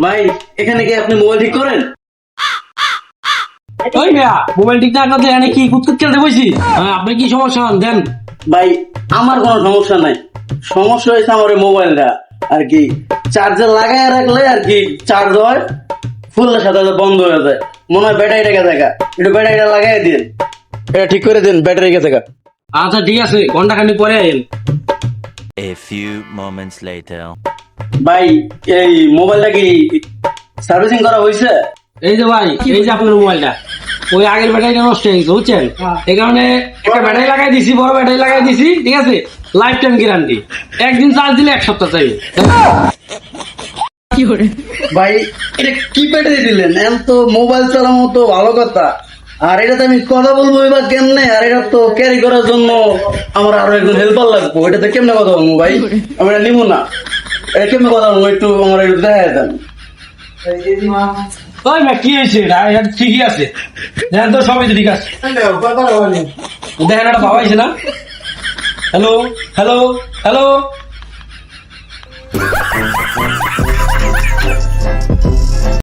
ভাই এখানে কি আপনি মোবাইল ঠিক করেন? ওই মিয়া মোবাইল ঠিক না করতে এনে কি কুতকুত খেলতে বসি? আপনি কি সমস্যা দেন? ভাই আমার কোনো সমস্যা নাই, সমস্যা হয়েছে আমার ওই মোবাইলটা আর কি চার্জার লাগায় রাখলে আর কি চার্জ হয়, ফুলের সাথে সাথে বন্ধ হয়ে যায়, মনে হয় ব্যাটারিটা গেছে গা। একটু ব্যাটারিটা লাগাই দিন, এটা ঠিক করে দিন, ব্যাটারি গেছে গা। আচ্ছা ঠিক আছে, ঘন্টা খানিক পরে আইন। A few moments later. ভাই এই মোবাইলটা কি সার্ভিসিং করা হয়েছে? এই যে ভাই, এই যে আপনার মোবাইলটা, ওই আগের ব্যাটারিটা নষ্ট হয়ে গেছে বুঝছেন, এই কারণে একটা ব্যাটারি লাগাই দিছি, বড় ব্যাটারি লাগাই দিছি, ঠিক আছে, লাইফ টাইম গ্যারান্টি, একদিন চার্জ দিলে 1 সপ্তাহ চাইবে। ভাই এটা কি ব্যাটারি দিলেন? এম তো মোবাইল চালানো তো ভালো কথা, আর এটাতে আমি কথা বলবো এবার কেমনে? আর এটা তো ক্যারি করার জন্য আমার আরো একজন হেল্পার লাগবো, এটাতে কেমনে কথা বলবো ভাই? আমি এটা নিবো না, এটা কেমনে কথা বলবো একটু আমার একটু দেখা দেন। ওই ভাই কি হয়েছে? এটা ঠিকই আছে, দেখেন তো সবই তো ঠিক আছে, দেখেন একটা ভাবাইছে না। Hello hello hello.